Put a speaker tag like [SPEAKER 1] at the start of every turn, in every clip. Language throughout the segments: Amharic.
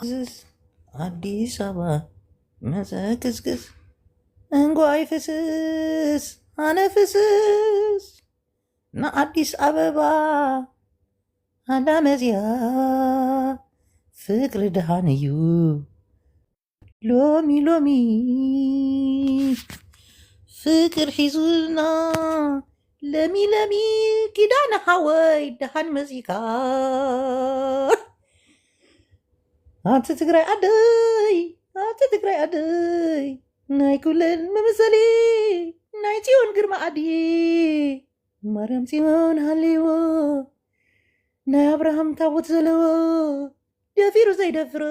[SPEAKER 1] አዲስ አበባ መዘክዝክዝ እንጓይ ፍስስ አነፍስስ ንአዲስ አበባ አዳመዝያ ፍቅሪ ድሃን እዩ ሎሚ ሎሚ ፍቅር ሒዙና ለሚ ለሚ ኪዳነ ሓወይ ድሃን መዚካ አንተ ትግራይ አደይ አንተ ትግራይ አደይ ናይ ኩለን መመሰሊ ናይ ጽዮን ግርማ አዲ ማርያም ጽዮን ሃልይዎ ናይ አብርሃም ታቦት ዘለዎ ደፊሩ ዘይደፍሮ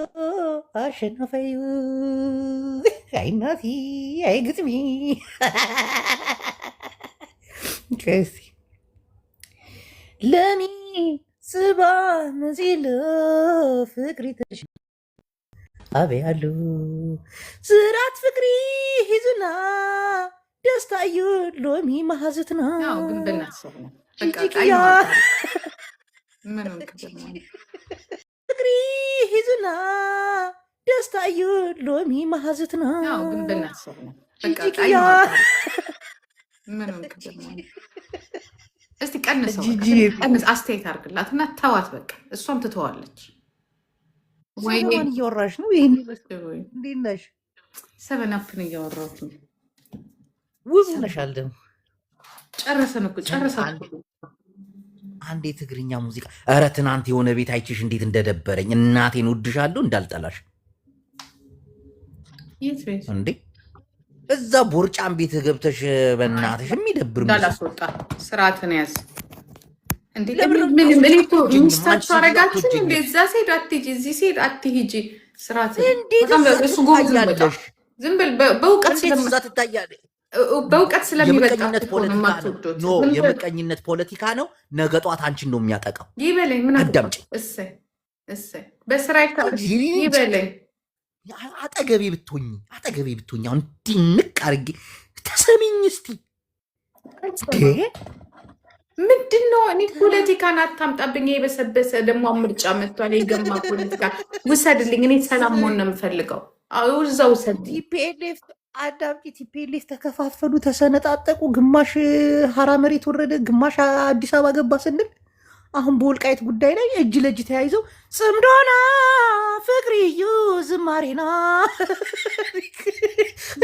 [SPEAKER 1] አሸናፋዩ አይ እናቲ አይ ግጥሚ ከሲ ለሚ ጽባ መዚሎ ፍቅሪ ተሽ አበያሉ ስራት ፍቅሪ ሂዙና ደስታ እዩ ሎሚ ማሐዝትና
[SPEAKER 2] ግን በእናትህ
[SPEAKER 1] ፍቅሪ ሂዙና ደስታ እዩ ሎሚ ማሐዝትና
[SPEAKER 2] ግን በእናትህ እስቲ ቀንሰው አስተያየት አድርግላት እና ተዋት። በቃ እሷም ትተዋለች።
[SPEAKER 1] ወይኔን እያወራሽ ነው? ይሄን እንዴት ነሽ?
[SPEAKER 2] ሰበናፕን እያወራሁት ነው።
[SPEAKER 1] ውብ ሆነሻል ደግሞ።
[SPEAKER 2] ጨረሰን እኮ ጨረሳል።
[SPEAKER 1] አንዴ ትግርኛ ሙዚቃ። ኧረ ትናንት የሆነ ቤት አይችሽ እንዴት እንደደበረኝ። እናቴን ውድሻለሁ እንዳልጠላሽ።
[SPEAKER 2] የት ቤት
[SPEAKER 1] እንዴ? እዛ ቦርጫም ቤት ገብተሽ በእናትሽ የሚደብር
[SPEAKER 2] እንዳላስወጣ ስርዓትን ያዝ። ሚስታችሁ አረጋችን እንዴ? እዛ ሴድ አትሂጂ፣ እዚህ ሴድ አትሂጂ። ስርዓት ዝም ብል በእውቀት ስለሚበልጣት
[SPEAKER 1] የምቀኝነት ፖለቲካ ነው። ነገ ጧት አንቺን ነው የሚያጠቃው።
[SPEAKER 2] ይበለኝ ምን
[SPEAKER 1] አዳምጪ።
[SPEAKER 2] በስራ ይበለኝ።
[SPEAKER 1] አጠገቤ ብትሆኝ አሁን ድንቅ አድርጌ ተሰሚኝ እስቲ።
[SPEAKER 2] ምንድን ነው? እኔ ፖለቲካን አታምጣብኝ። የበሰበሰ ደግሞ ምርጫ መጥቷል። የገማ ፖለቲካ ውሰድልኝ። እኔ ሰላም መሆን ነው የምፈልገው። እዛ ውሰድ።
[SPEAKER 1] ቲፒኤልኤፍ አዳምጪ። ቲፒኤልኤፍ ተከፋፈሉ፣ ተሰነጣጠቁ። ግማሽ ሀራ መሬት ወረደ፣ ግማሽ አዲስ አበባ ገባ ስንል አሁን በወልቃይት ጉዳይ ላይ እጅ ለእጅ ተያይዘው ጽምዶና ፍቅርዩ ዝማሬና።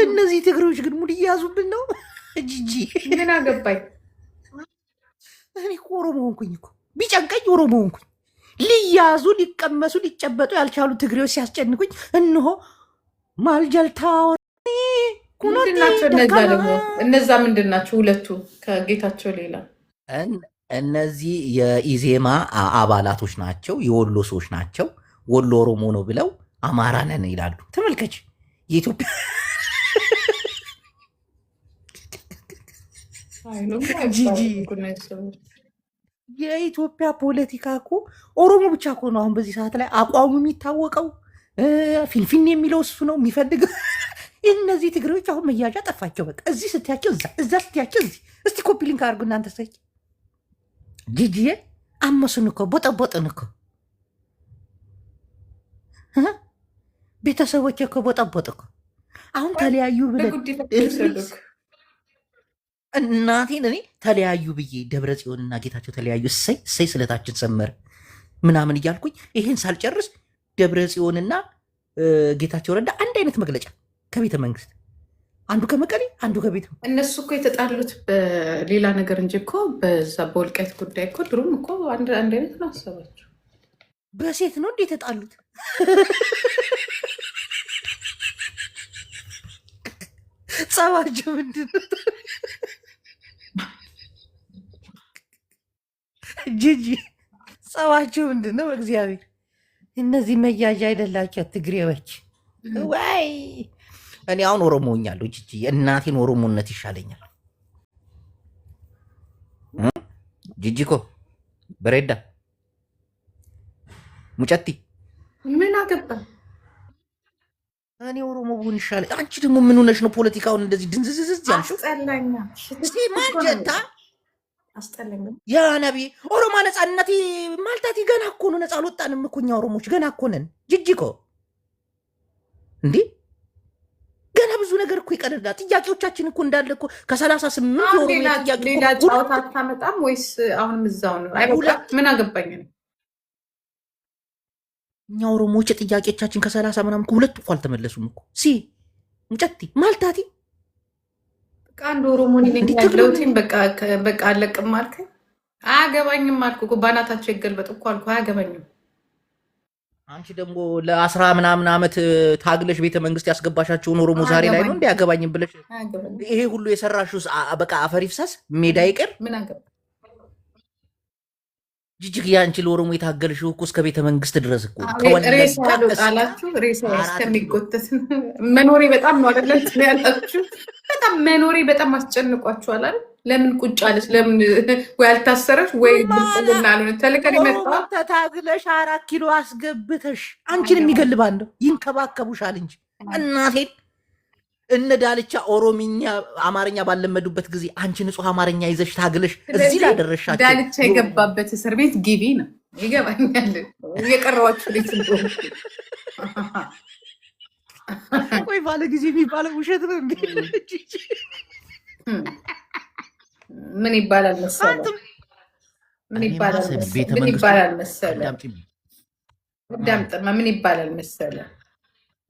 [SPEAKER 1] እነዚህ ትግሬዎች ግን ሙድ እያያዙብን ነው። ጂጂ
[SPEAKER 2] ምን አገባኝ?
[SPEAKER 1] እኔ እኮ ኦሮሞ ሆንኩኝ እኮ ቢጨንቀኝ ኦሮሞ ሆንኩኝ። ሊያዙ ሊቀመሱ ሊጨበጡ ያልቻሉ ትግሬዎች ሲያስጨንቁኝ እንሆ ማልጀልታ።
[SPEAKER 2] እነዛ ምንድን ናቸው? ሁለቱ ከጌታቸው ሌላ
[SPEAKER 1] እነዚህ የኢዜማ አባላቶች ናቸው። የወሎ ሰዎች ናቸው። ወሎ ኦሮሞ ነው ብለው አማራ ነን ይላሉ። ተመልከች የኢትዮጵያ የኢትዮጵያ ፖለቲካ እኮ ኦሮሞ ብቻ እኮ ነው አሁን በዚህ ሰዓት ላይ አቋሙ የሚታወቀው። ፊንፊን የሚለው እሱ ነው የሚፈልገው። እነዚህ ትግሬዎች አሁን መያዣ ጠፋቸው። በቃ እዚህ ስትያቸው እዛ ስትያቸው እዚህ። እስቲ ኮፒ ሊንክ አድርጉ እናንተ ሰች። ጂጂዬ አመሱን እኮ ቦጠቦጥን እኮ ቤተሰቦች እኮ ቦጠቦጥ እኮ አሁን ተለያዩ ብለን እናቴን እኔ ተለያዩ ብዬ ደብረ ጽዮንና ጌታቸው ተለያዩ፣ እሰይ ስለታችን ሰመረ ምናምን እያልኩኝ ይሄን ሳልጨርስ ደብረ ጽዮንና ጌታቸው ረዳ አንድ አይነት መግለጫ ከቤተ መንግስት፣ አንዱ ከመቀሌ አንዱ ከቤተ።
[SPEAKER 2] እነሱ እኮ የተጣሉት በሌላ ነገር እንጂ እኮ በዛ በወልቃይት ጉዳይ እኮ ድሮም እኮ አንድ አይነት ነው ሀሳባቸው።
[SPEAKER 1] በሴት ነው እንዴ የተጣሉት? ጸባቸው ምንድን ነው? ጂጂ ጸባቸው ምንድን ነው? እግዚአብሔር እነዚህ መያዣ አይደላቸው ትግሬዎች ወይ? እኔ አሁን ኦሮሞ ሆኛለሁ። ጂጂ እናቴን ኦሮሞነት ይሻለኛል። ጂጂኮ በሬዳ ሙጨቲ
[SPEAKER 2] ምን አገባ?
[SPEAKER 1] እኔ ኦሮሞ ብሆን ይሻለኝ። አንቺ ደግሞ ምን ሆነሽ ነው ፖለቲካውን እንደዚህ ድንዝዝዝ ያልሽው?
[SPEAKER 2] አስጠላኛ።
[SPEAKER 1] ማንጀታ ያ ነቢ ኦሮሞ ነፃነት ማልታቲ ገና እኮ ነው። ነፃ አልወጣንም እኮ እኛ ኦሮሞች ገና እኮ ነን። ጂጂኮ እንዴ ገና ብዙ ነገር እኮ ይቀርና ጥያቄዎቻችን እኮ እንዳለ እኮ ከ38 የኦሮሚያ ጥያቄ
[SPEAKER 2] ሌላ ጨዋታ አታመጣም ወይስ አሁንም እዛው ነው? ምን አገባኝ ነው።
[SPEAKER 1] እኛ ኦሮሞዎች ጥያቄዎቻችን ከ30 ምናምን ሁለቱ እኮ አልተመለሱም እኮ ሙጨቲ ማልታቲ
[SPEAKER 2] በቃ አንድ ኦሮሞኒ ያለውቲም በቃ አለቅም አልከኝ። አያገባኝም አልኩ እኮ ባናታቸው ይገልበጥ እኮ አልኩ። አያገባኝም።
[SPEAKER 1] አንቺ ደግሞ ለ10 ምናምን ዓመት ታግለሽ ቤተ መንግስት ያስገባሻቸውን ኦሮሞ ዛሬ ላይ ነው እንዴ ያገባኝም ብለሽ ይሄ ሁሉ የሰራሽው በቃ አፈር ይፍሰስ ሜዳ ይቅር።
[SPEAKER 2] ምን አገባ
[SPEAKER 1] ጅጅግ ያንቺ ለኦሮሞ የታገልሽው እኮ እስከ ቤተ መንግስት ድረስ እኮ
[SPEAKER 2] ሬሳ ያሉጣላችሁ ሬሳ እስከሚጎተት መኖሬ በጣም ነው አይደለም ያላችሁ። በጣም መኖሬ በጣም አስጨንቋችኋል አይደል? ለምን ቁጭ አለች? ለምን ወይ አልታሰረች ወይ ብልጽግና አልሆነ ተለከሪ መጣ
[SPEAKER 1] ተታግለሽ 4 ኪሎ አስገብተሽ አንቺን የሚገልባ እንደው ይንከባከቡሻል እንጂ እናቴን እነ ዳልቻ ኦሮሚኛ አማርኛ ባለመዱበት ጊዜ አንቺ ንጹህ አማርኛ ይዘሽ ታግለሽ እዚህ ላደረሻቸው
[SPEAKER 2] ዳልቻ የገባበት እስር ቤት ግቢ ነው። ይገባኛል። የቀረዋችሁ ልጅ
[SPEAKER 1] ወይ ባለ ጊዜ የሚባለው ውሸት ነው እንዴ?
[SPEAKER 2] ምን ይባላል መሰለህ? ምን ይባላል መሰለህ? ዳምጥማ ምን ይባላል መሰለህ?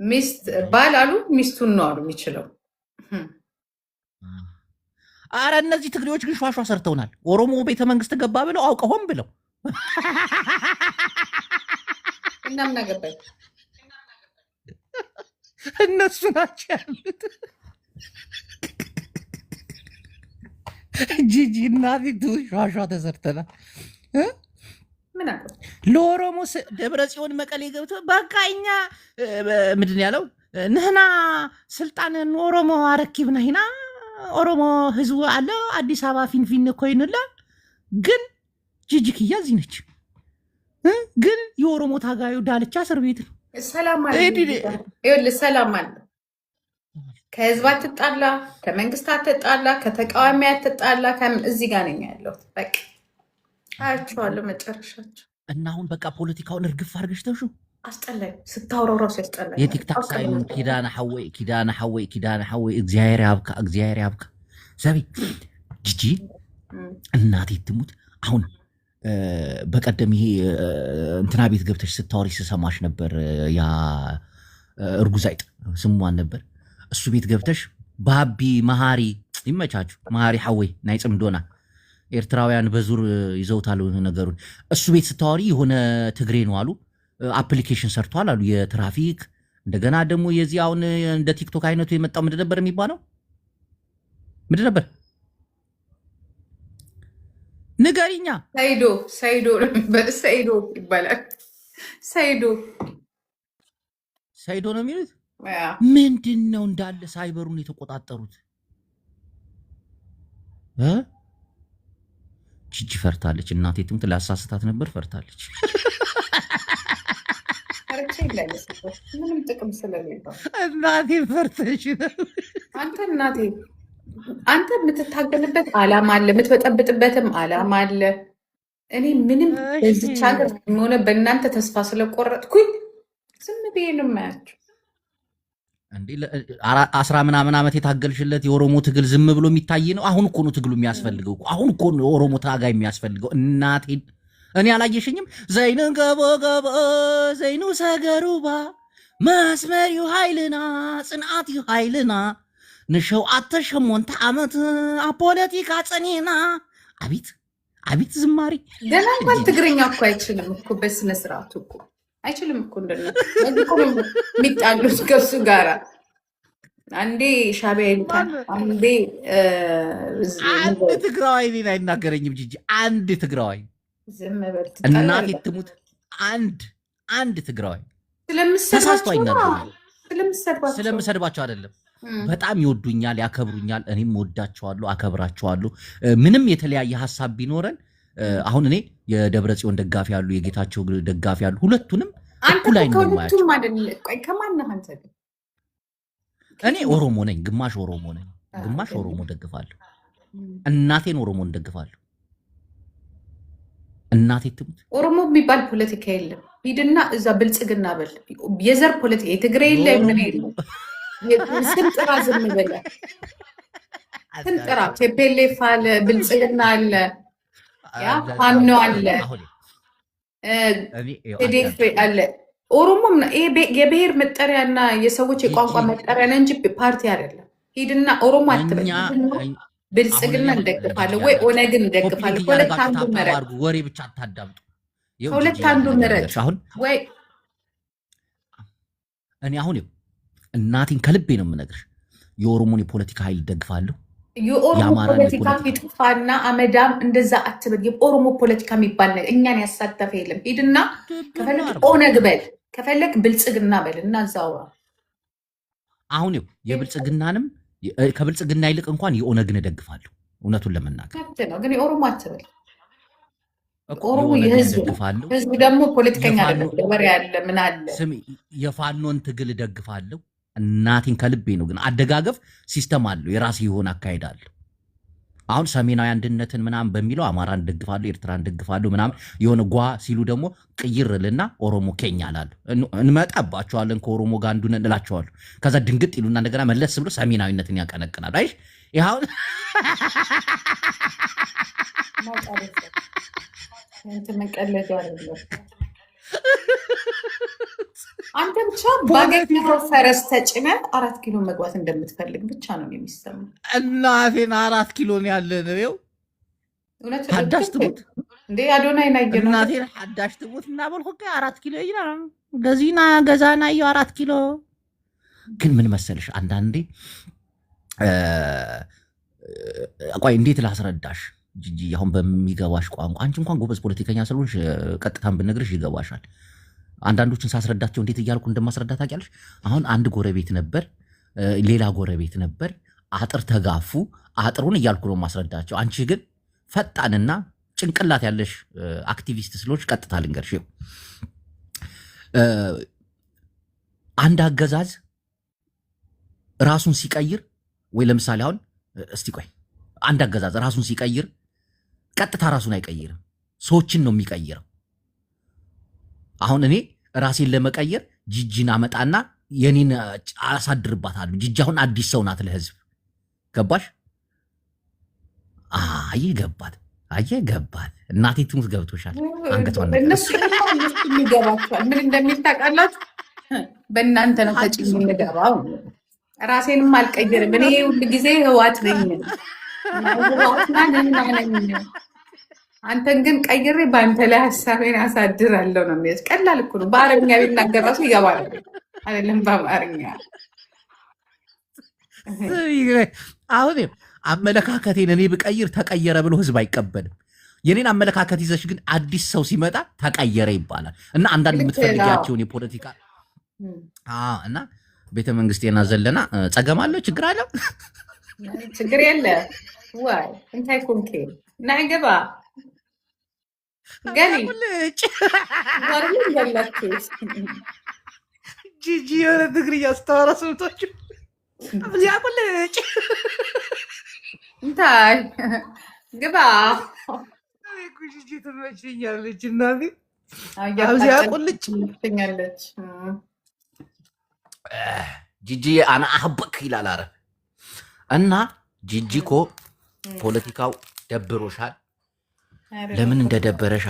[SPEAKER 2] ሚስት ባል አሉ ሚስቱን ነው አሉ የሚችለው።
[SPEAKER 1] አረ እነዚህ ትግሬዎች ግን ሿሿ ሰርተውናል። ኦሮሞ ቤተ መንግስት ገባ ብለው አውቀውም ብለው
[SPEAKER 2] እና ምን አገባኝ?
[SPEAKER 1] እነሱ ናቸው ያሉት። ጂጂ እናቴ ሿሿ ተሰርተናል። ለኦሮሞ ደብረ ጽዮን መቀሌ ገብቶ በቃ እኛ ምንድን ያለው ንህና ስልጣን ኦሮሞ አረኪብና ሂና ኦሮሞ ህዝቡ አለ አዲስ አበባ ፊንፊን ኮይንላ ግን ጂጂክያ እዚህ ነች። ግን የኦሮሞ ታጋዩ ዳልቻ እስር ቤት ነው።
[SPEAKER 2] ሰላም አለ። ከህዝብ አትጣላ፣ ከመንግስት አትጣላ፣ ከተቃዋሚ አትጣላ። እዚህ ጋር ነኝ ያለው በቃ አያቸዋለሁ መጨረሻቸው።
[SPEAKER 1] እና አሁን በቃ ፖለቲካውን እርግፍ አድርገሽ ተውሹ።
[SPEAKER 2] አስጠላኝ ስታውራው ራሱ ያስጠላኝ።
[SPEAKER 1] የቲክታክ ሳይሆን ኪዳነ ሐወይ እግዚአብሔር ያብካ ዘቢ ጂጂ እናቴ ትሙት። አሁን በቀደም ይሄ እንትና ቤት ገብተሽ ስታወሪ ስሰማሽ ነበር። ያ እርጉዝ አይጥ ስሟን ነበር። እሱ ቤት ገብተሽ ባቢ መሃሪ ይመቻችሁ መሃሪ ሐወይ ናይ ጽምዶና ኤርትራውያን በዙር ይዘውታል ነገሩን። እሱ ቤት ስታወሪ የሆነ ትግሬ ነው አሉ አፕሊኬሽን ሰርቷል አሉ የትራፊክ እንደገና ደግሞ የዚህ አሁን እንደ ቲክቶክ አይነቱ የመጣው ምንድን ነበር የሚባለው? ምንድን ነበር ንገሪኛ።
[SPEAKER 2] ሰይዶ ይባላል።
[SPEAKER 1] ሰይዶ ነው የሚሉት። ምንድን ነው እንዳለ ሳይበሩን የተቆጣጠሩት? ጂጂ ፈርታለች። እናቴ ትምት ላሳስታት ነበር ፈርታለች።
[SPEAKER 2] ምንም ጥቅም ስለሌለው
[SPEAKER 1] እናቴ ፈርተሽ ነው።
[SPEAKER 2] አንተ የምትታገልበት አላማ አለ፣ የምትበጠብጥበትም አላማ አለ። እኔ ምንም በዚች ሀገር ሆነ በእናንተ ተስፋ ስለቆረጥኩኝ ዝም ብዬ ነው የማያቸው።
[SPEAKER 1] እንዴ 10 ምናምን ዓመት የታገልሽለት የኦሮሞ ትግል ዝም ብሎ የሚታይ ነው? አሁን እኮ ነው ትግሉ የሚያስፈልገው። አሁን እኮ ነው ኦሮሞ ታጋይ የሚያስፈልገው። እናቴ እኔ አላየሽኝም? ዘይኑ ገቦ ዘይኑ ሰገሩባ መስመሪው ኃይልና ጽንዓትዩ ኃይልና ንሸውዓተ ሸሞንተ ዓመት ፖለቲካ ጸኒና። አቤት ዝማሪ።
[SPEAKER 2] ገና እንኳን ትግርኛ እኮ አይችልም እኮ በስነ ስርዓቱ እኮ አይችልም እኮ የሚጣሉት ከሱ ጋራ አንዴ ሻዕቢያ ይሉታል፣ አንዴ
[SPEAKER 1] አንድ ትግራዋይ እኔን አይናገረኝም ጂጂ። አንድ ትግራዋይ እናቴ ትሙት አንድ ትግራዋይ ተሳስቶ አይናገረኝም። ስለምሰድባቸው አይደለም፣ በጣም ይወዱኛል፣ ያከብሩኛል። እኔም ወዳቸዋለሁ፣ አከብራቸዋለሁ። ምንም የተለያየ ሀሳብ ቢኖረን አሁን እኔ የደብረ ጽዮን ደጋፊ ያሉ የጌታቸው ደጋፊ ያሉ ሁለቱንም እኩል አይን ነው የማያቸው። እኔ ኦሮሞ ነኝ፣ ግማሽ ኦሮሞ ነኝ፣ ግማሽ ኦሮሞ ደግፋለሁ። እናቴን ኦሮሞን ደግፋለሁ። እናቴ ትሙት።
[SPEAKER 2] ኦሮሞ የሚባል ፖለቲካ የለም ሂድና እዛ ብልጽግና በል። የዘር ፖለቲካ የትግራይ ላይ ምን የለም። ስንጥራ ዝም ብለህ ስንጥራ ቴፔሌፍ አለ፣ ብልጽግና አለ፣ ያ ፋኖ አለ፣ ቴዴፍ አለ። ኦሮሞ የብሔር መጠሪያና የሰዎች የቋንቋ መጠሪያ ነው እንጂ ፓርቲ አይደለም። ሂድና ኦሮሞ አትበል። ብልጽግና እንደግፋለሁ ወይ ኦነግን እንደግፋለሁ። ሁለት አንዱ ምረጥ።
[SPEAKER 3] ወሬ ብቻ አታዳምጡ።
[SPEAKER 2] ሁለት አንዱ ምረጥ። ወይ
[SPEAKER 3] እኔ አሁን እናቴን ከልቤ ነው የምነግርሽ፣ የኦሮሞን የፖለቲካ ኃይል ደግፋለሁ።
[SPEAKER 2] የኦሮሞ ፖለቲካ ይጥፋና አመዳም እንደዛ አትበል። የኦሮሞ ፖለቲካ የሚባል ነገር እኛን ያሳተፈ የለም። ሂድና ከፈለግ ኦነግ በል፣ ከፈለግ ብልጽግና በል እና እዛው
[SPEAKER 3] አሁን የብልጽግናንም ከብልጽግና ይልቅ እንኳን የኦነግን እደግፋለሁ። እውነቱን ለመናገር
[SPEAKER 2] ነው። ግን የኦሮሞ አትበል። ኦሮሞ ህዝብ ደግሞ ፖለቲከኛ ወሬ ያለ ምን አለ።
[SPEAKER 3] የፋኖን ትግል እደግፋለሁ። እናቴን ከልቤ ነው። ግን አደጋገፍ ሲስተም አለው፣ የራሴ የሆነ አካሄድ አለው። አሁን ሰሜናዊ አንድነትን ምናምን በሚለው አማራን ደግፋለሁ፣ ኤርትራን ደግፋለሁ ምናምን የሆነ ጓ ሲሉ ደግሞ ቅይርልና ኦሮሞ ኬኛ ላሉ እንመጣባቸዋለን። ከኦሮሞ ጋር አንዱን እንላቸዋለሁ። ከዛ ድንግጥ ይሉና እንደገና መለስ ብሎ ሰሜናዊነትን ያቀነቅናሉ። አይሽ ይሁን
[SPEAKER 2] አንተ ብቻ ባገኘው ፈረስ ተጭነህ 4 ኪሎ መግባት እንደምትፈልግ ብቻ ነው የሚሰማው።
[SPEAKER 3] እናቴን 4 ኪሎ ነው ያለን ነው ሐዳሽ ትሙት
[SPEAKER 2] እንዴ አዶናይ ናየው
[SPEAKER 3] እናቴን ሐዳሽ ትሙት እና በልኩ 4 ኪሎ ይና ገዚና ገዛና 4 ኪሎ። ግን ምን መሰለሽ አንዳንዴ ቆይ እንዴት ላስረዳሽ ጂጂ፣ አሁን በሚገባሽ ቋንቋ አንቺ እንኳን ጎበዝ ፖለቲከኛ ስለሆንሽ ቀጥታን ብነግርሽ ይገባሻል። አንዳንዶችን ሳስረዳቸው እንዴት እያልኩ እንደማስረዳት ታውቂያለሽ። አሁን አንድ ጎረቤት ነበር፣ ሌላ ጎረቤት ነበር፣ አጥር ተጋፉ። አጥሩን እያልኩ ነው ማስረዳቸው። አንቺ ግን ፈጣንና ጭንቅላት ያለሽ አክቲቪስት ስለሆንሽ ቀጥታ ልንገርሽ። አንድ አገዛዝ ራሱን ሲቀይር ወይ ለምሳሌ አሁን እስቲ ቆይ አንድ አገዛዝ ራሱን ሲቀይር ቀጥታ ራሱን አይቀይርም፣ ሰዎችን ነው የሚቀይረው። አሁን እኔ ራሴን ለመቀየር ጂጂን አመጣና የኔን አሳድርባታለሁ። ጂጂ አሁን አዲስ ሰው ናት ለህዝብ። ገባሽ? ገባት። እናቴ ትሙት ገብቶሻል። አንገቷን
[SPEAKER 2] እነሱ የሚገባቸዋል። ምን እንደሚል ታውቃላችሁ? በእናንተ ነው ተጭኝ የምገባው። ራሴንም አልቀየርም። እኔ ሁሉ ጊዜ ህዋት ነኝ። አንተን ግን ቀይሬ በአንተ ላይ ሀሳቤን አሳድራለሁ ነው የሚያዝ። ቀላል እኮ ነው። በአረብኛ ቢናገር ራሱ ይገባል አይደለም? በአማርኛ
[SPEAKER 3] አሁን አመለካከቴን እኔ ብቀይር ተቀየረ ብሎ ህዝብ አይቀበልም። የኔን አመለካከት ይዘሽ ግን አዲስ ሰው ሲመጣ ተቀየረ ይባላል። እና አንዳንድ የምትፈልጊያቸውን የፖለቲካ እና ቤተ መንግስቴና ዘለና ጸገማለሁ። ችግር አለው?
[SPEAKER 2] ችግር የለ ዋይ እንታይ ኮንኬ ናይ ገባ ገኒ ወርም ያላችሁ
[SPEAKER 1] ጂጂ የሆነ ትግርኛ ስታወራ ሰምታችሁ አብዚያ ቁልጭ
[SPEAKER 2] እንታይ ገባ
[SPEAKER 1] ጂጂ ትመችኛለች እናቴ። አብዚያ ቁልጭ
[SPEAKER 2] ትኛለች
[SPEAKER 3] ጂጂ አና አህበክ ይላል አረብ እና ጂጂኮ ፖለቲካው ደብሮሻል። ለምን እንደደበረሽ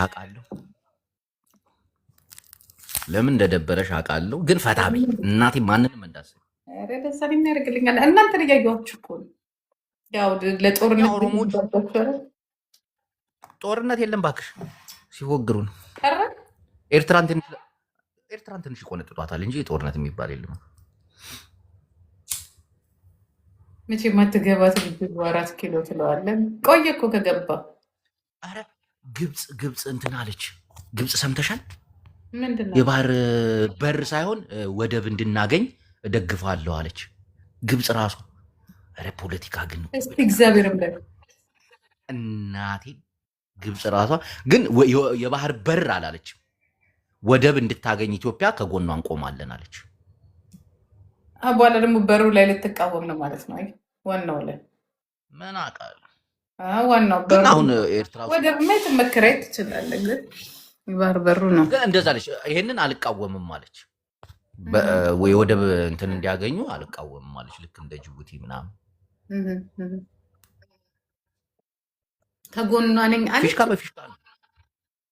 [SPEAKER 3] አውቃለሁ። ግን ፈታቢ እናቴ ማንንም እንዳስብ
[SPEAKER 2] ደሳ የሚያደርግልኛል። እናንተን እያየኋችሁ እኮ ያው ለጦርነት
[SPEAKER 3] ኦሮሞች ጦርነት የለም ባክሽ፣ ሲወግሩ ነው። ኤርትራን ትንሽ ይቆነጥጧታል እንጂ ጦርነት የሚባል የለም።
[SPEAKER 2] መቼ ማትገባት 4 ኪሎ ትለዋለን። ቆየ እኮ ከገባ።
[SPEAKER 3] አረ ግብፅ እንትን አለች። ግብፅ ሰምተሻል?
[SPEAKER 2] ምንድን ነው?
[SPEAKER 3] የባህር በር ሳይሆን ወደብ እንድናገኝ እደግፋለሁ አለች ግብፅ ራሱ። አረ ፖለቲካ ግን
[SPEAKER 2] እስቲ እግዚአብሔር
[SPEAKER 3] እናቴ ግብፅ ራሷ ግን የባህር በር አላለች። ወደብ እንድታገኝ ኢትዮጵያ ከጎኗ እንቆማለን አለች።
[SPEAKER 2] በኋላ ደግሞ በሩ ላይ ልትቃወም ነው ማለት ነው። ዋናው ላይ
[SPEAKER 3] ምን አውቃለሁ።
[SPEAKER 2] ዋናው በሩ
[SPEAKER 3] አሁን ኤርትራ
[SPEAKER 2] ወደብ መከራየት ትችላለህ። ግን የባህር በሩ ነው
[SPEAKER 3] ግን እንደዛ አለች። ይሄንን አልቃወምም አለች። ወደብ እንትን እንዲያገኙ አልቃወምም አለች። ልክ እንደ ጅቡቲ ምናምን
[SPEAKER 2] ከጎኗ ነኝ አለች።
[SPEAKER 3] ፊሽካ በፊሽካ ነው።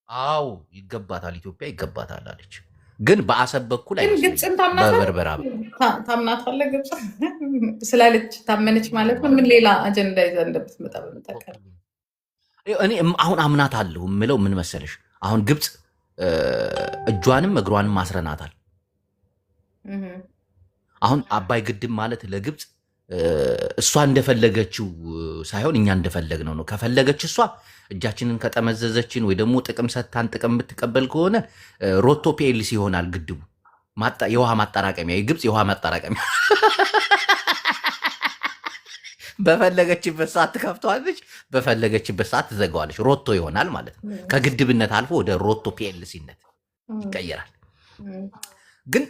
[SPEAKER 3] አዎ ይገባታል፣ ኢትዮጵያ ይገባታል አለች። ግን በአሰብ በኩል
[SPEAKER 2] ግብፅን በበርበራ ታምናታለህ? ግብፅ ስላለች ታመነች ማለት ነው። ምን ሌላ አጀንዳ ይዛ እንደምትመጣ በምታውቃለህ?
[SPEAKER 3] እኔ አሁን አምናት አለሁ የምለው ምን መሰለሽ፣ አሁን ግብፅ እጇንም እግሯንም ማስረናታል። አሁን አባይ ግድብ ማለት ለግብፅ እሷ እንደፈለገችው ሳይሆን እኛ እንደፈለግነው ነው። ከፈለገች እሷ እጃችንን ከጠመዘዘችን ወይ ደግሞ ጥቅም ሰታን ጥቅም የምትቀበል ከሆነ ሮቶ ፒኤልሲ ይሆናል ግድቡ፣ የውሃ ማጠራቀሚያ፣ የግብፅ የውሃ ማጠራቀሚያ። በፈለገችበት ሰዓት ትከፍተዋለች፣ በፈለገችበት ሰዓት ትዘጋዋለች። ሮቶ ይሆናል ማለት ነው። ከግድብነት አልፎ ወደ ሮቶ ፒኤልሲነት ይቀየራል። ግን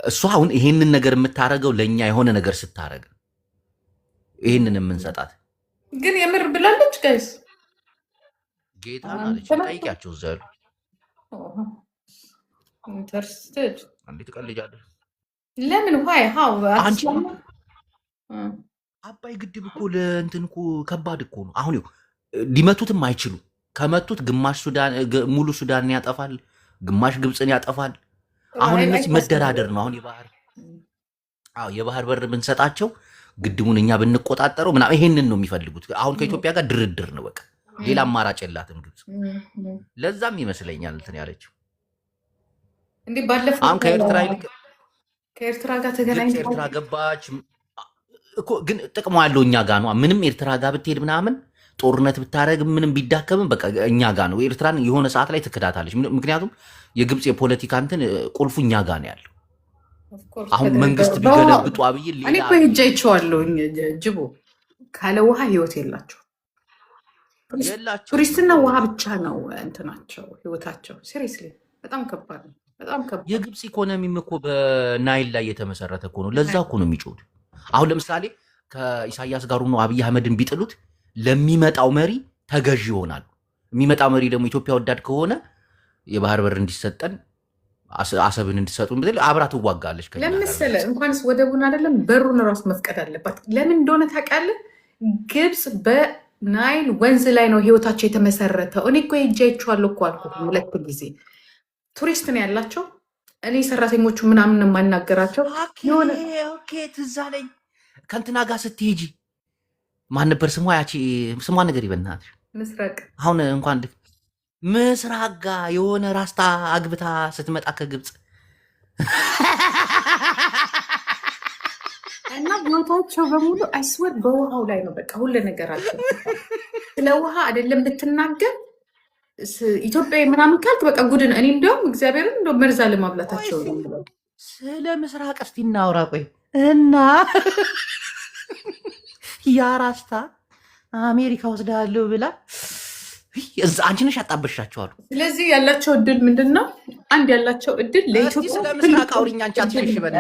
[SPEAKER 3] እሷ አሁን ይሄንን ነገር የምታደርገው ለእኛ የሆነ ነገር ስታደርግ ይህንን የምንሰጣት
[SPEAKER 2] ግን የምር ብላለች። ጋይስ
[SPEAKER 3] ጌታ ናለች። ጠይቂያቸው እዛ ያሉ
[SPEAKER 2] ኢንተርስትድ
[SPEAKER 3] እንዴት ትቀልጃለሽ?
[SPEAKER 2] ለምን ዋይ ሃው
[SPEAKER 3] አንቺ አባይ ግድብ እኮ ለእንትን እኮ ከባድ እኮ ነው። አሁን ሊመቱትም አይችሉ። ከመቱት ግማሽ ሙሉ ሱዳንን ያጠፋል፣ ግማሽ ግብፅን ያጠፋል። አሁን እነዚህ መደራደር ነው። አሁን የባህር በር ብንሰጣቸው ግድቡን እኛ ብንቆጣጠረው ምናምን ይሄንን ነው የሚፈልጉት። አሁን ከኢትዮጵያ ጋር ድርድር ነው በቃ፣ ሌላ አማራጭ የላትም ግብፅ። ለዛም ይመስለኛል እንትን ያለችው
[SPEAKER 2] እንዴ። ባለፈው
[SPEAKER 3] አሁን
[SPEAKER 2] ከኤርትራ ጋር ተገናኝ
[SPEAKER 3] ኤርትራ ገባች እኮ፣ ግን ጥቅሟ ያለው እኛ ጋር ነው። ምንም ኤርትራ ጋር ብትሄድ ምናምን ጦርነት ብታደረግ ምንም ቢዳከምም በቃ እኛ ጋር ነው። ኤርትራን የሆነ ሰዓት ላይ ትክዳታለች። ምክንያቱም የግብፅ የፖለቲካ እንትን ቁልፉ እኛ ጋር ነው ያለው። አሁን መንግስት ቢገለብጡ አብይ
[SPEAKER 2] እኔ እኮ ሄጄ አይቼዋለሁ። ጅቦ ካለ ውሃ ህይወት የላቸው። ቱሪስትና ውሃ ብቻ ነው እንትናቸው ህይወታቸው። ሲሪየስሊ በጣም ከባድ ነው። በጣም ከባድ።
[SPEAKER 3] የግብፅ ኢኮኖሚም እኮ በናይል ላይ የተመሰረተ እኮ ነው። ለዛ እኮ ነው የሚጮሁት። አሁን ለምሳሌ ከኢሳያስ ጋር ሆኖ አብይ አህመድን ቢጥሉት ለሚመጣው መሪ ተገዥ ይሆናሉ። የሚመጣው መሪ ደግሞ ኢትዮጵያ ወዳድ ከሆነ የባህር በር እንዲሰጠን አሰብን እንዲሰጡ አብራ ትዋጋለች።
[SPEAKER 2] ለምሳሌ እንኳንስ ወደቡን አይደለም በሩን ራሱ መፍቀድ አለባት። ለምን እንደሆነ ታውቃለህ? ግብፅ በናይል ወንዝ ላይ ነው ህይወታቸው የተመሰረተው። እኔ እኮ ሄጄ አይቼዋለሁ እኮ አልኩት 2 ጊዜ። ቱሪስት ነው ያላቸው። እኔ ሰራተኞቹ ምናምን የማናገራቸው የሆነ
[SPEAKER 3] ትዝ አለኝ ከእንትና ጋር ስትሄጂ ማን ነበር ስሟ? ያቺ ስሟ ነገር ይበናትሽ
[SPEAKER 2] ምስራቅ።
[SPEAKER 3] አሁን እንኳን ምስራቅ ጋር የሆነ ራስታ አግብታ ስትመጣ ከግብፅ
[SPEAKER 2] እና ቦታቸው በሙሉ አይስወር በውሃው ላይ ነው። በቃ ሁሉ ነገራቸው ስለ ውሃ አይደለም ብትናገር ኢትዮጵያ ምናምን ካልክ በቃ ጉድን። እኔ እንዲያውም እግዚአብሔርን እንደ መርዛ ለማብላታቸው ነው።
[SPEAKER 1] ስለ ምስራቅ እስቲ እናውራ። ቆይ እና ያራስታ አሜሪካ ወስዳለሁ ብላ
[SPEAKER 3] አንቺ ነሽ ያጣበሻቸዋሉ።
[SPEAKER 2] ስለዚህ ያላቸው እድል ምንድን ነው? አንድ ያላቸው እድል ለኢትዮጵያ
[SPEAKER 3] ስለ ምስራቅ አውሪኝ አንቺ አትሽበና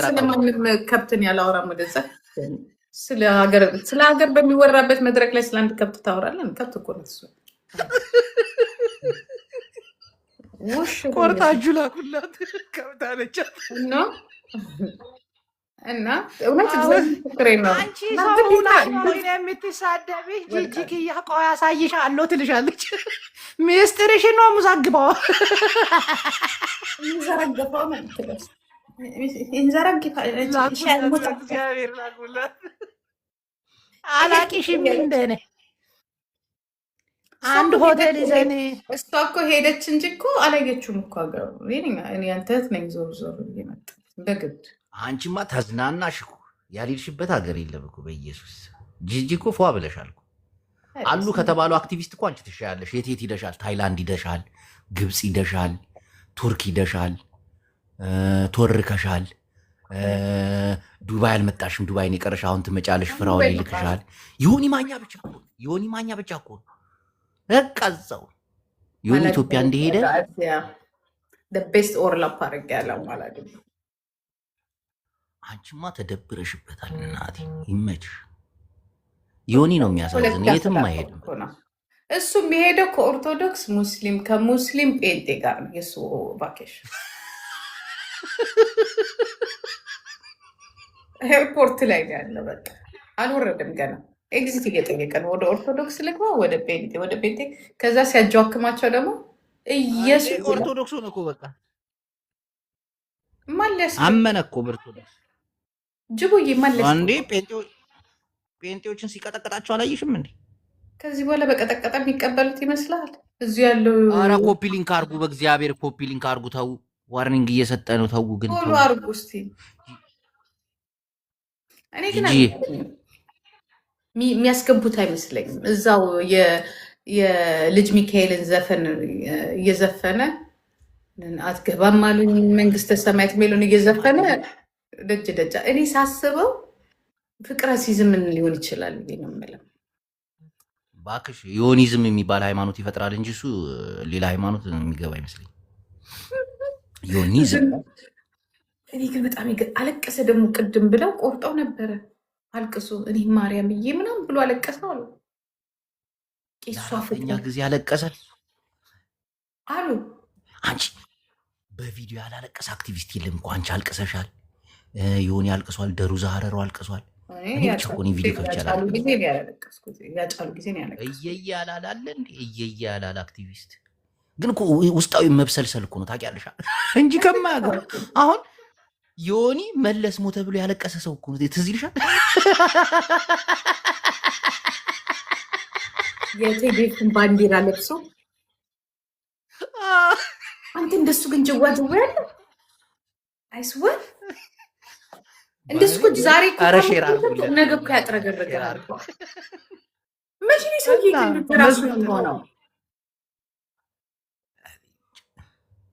[SPEAKER 2] ስለማንም ከብትን ያላወራም። ወደዛ ስለ ሀገር በሚወራበት መድረክ ላይ ስለ አንድ ከብት ታወራለን። ከብት እኮ ነው እሱ።
[SPEAKER 1] ቆርጣችሁ ላኩላት ከብት አለቻት
[SPEAKER 2] እና እውነት ፍቅሬ ነው።
[SPEAKER 1] አንቺ ሰውና የምትሳደቢ ጂጂክያ ቆይ አሳይሻለሁ ትልሻለች። ሚስጥርሽን ነው ሙዛግባው አላቂሽም እንደኔ አንድ ሆቴል ይዘን
[SPEAKER 2] እሷ እኮ ሄደች እንጂ እኮ አላየችውም እኮ ሀገሩ። አንተ እህት ነኝ ዞር ዞር መጣ በግድ።
[SPEAKER 3] አንቺማ ተዝናናሽ እኮ ያልሄድሽበት ሀገር የለም እኮ በኢየሱስ። ጂጂ እኮ ፏ ብለሻል እኮ አሉ ከተባሉ አክቲቪስት እኮ አንቺ ትሻያለሽ። የት የት ሂደሻል? ታይላንድ ሂደሻል፣ ግብፅ ሂደሻል፣ ቱርክ ሂደሻል፣ ተወርከሻል። ዱባይ አልመጣሽም። ዱባይን የቀረሽ አሁን ትመጫለሽ። ፍራውን ይልክሻል። ዮኒ ማኛ ብቻ እኮ ዮኒ ማኛ ብቻ እኮ በቃ እዛው ዮኒ ኢትዮጵያ እንደሄደ
[SPEAKER 2] ቤስት ኦርላፕ አድርግ ያለው ማለት ነው።
[SPEAKER 3] አንቺማ ተደብረሽበታል እናቴ፣ ይመችሽ። ዮኒ ነው የሚያሳዝን፣ የትም አይሄድም።
[SPEAKER 2] እሱ የሚሄደው ከኦርቶዶክስ ሙስሊም ከሙስሊም ጴንጤ ጋር ነው የሱ ቫኬሽን። ኤርፖርት ላይ ነው ያለው። በቃ አልወረድም ገና ኤግዚት እየጠየቀ ነው። ወደ ኦርቶዶክስ ልግባ፣ ወደ ጴንጤ ከዛ ሲያጃክማቸው ደግሞ ኢየሱስ
[SPEAKER 3] ኦርቶዶክስ ሆነ እኮ በቃ
[SPEAKER 2] ማለስ
[SPEAKER 3] አመነ እኮ በኦርቶዶክስ
[SPEAKER 2] ጅቡዬ ማለስ
[SPEAKER 3] አንዴ ጴንጤዎችን ሲቀጠቅጣቸው አላየሽም እንዴ?
[SPEAKER 2] ከዚህ በኋላ በቀጠቀጠ የሚቀበሉት ይመስላል። እዚህ ያለው
[SPEAKER 3] ኧረ ኮፒ ሊንክ አርጉ፣ በእግዚአብሔር ኮፒ ሊንክ አርጉ። ተው፣ ዋርኒንግ እየሰጠ ነው። ተው ግን
[SPEAKER 2] ሁሉ አርጉ እስቲ። እኔ ግን የሚያስገቡት አይመስለኝም። እዛው የልጅ ሚካኤልን ዘፈን እየዘፈነ አትገባም አሉኝ መንግስተ ሰማያት ሜሎን እየዘፈነ ደጅ ደጃ። እኔ ሳስበው ፍቅረ ሲዝምን ሊሆን ይችላል ነው የምለው።
[SPEAKER 3] ባክሽ ዮኒዝም የሚባል ሃይማኖት ይፈጥራል እንጂ እሱ ሌላ ሃይማኖት የሚገባ አይመስለኝ። ዮኒዝም
[SPEAKER 2] እኔ ግን በጣም አለቀሰ። ደግሞ ቅድም ብለው ቆርጠው ነበረ አልቅሱ። እኔ ማርያምዬ ምናምን ብሎ አለቀሰ አሉ። ቄሷ
[SPEAKER 3] ፍኛ ጊዜ አለቀሰ
[SPEAKER 2] አሉ።
[SPEAKER 3] አንቺ በቪዲዮ ያላለቀሰ አክቲቪስት የለም እኮ። አንቺ አልቅሰሻል፣ ዮኒ አልቅሷል፣ ደሩዛ ሀረሮ አልቅሷል። ቸኮኒ ቪዲዮ ከፍቻለሁ። እየየ ያላላለ እንዴ እየየ ያላለ አክቲቪስት ግን እኮ ውስጣዊ መብሰልሰል እኮ ነው ታውቂያለሽ፣ እንጂ ከማያገባ አሁን ዮኒ መለስ ሞተ ብሎ ያለቀሰ ሰው እኮ ነው። ትዝ ይልሻል?
[SPEAKER 2] የቴሌቪዥን ባንዲራ ለብሶ አንተ እንደሱ ግን ጅዋ ያለ አይስወር እንደሱ እኮ ዛሬ ነገ እኮ ያጥረገረገራል። መቼ ሰውዬ ራሱ ሆነው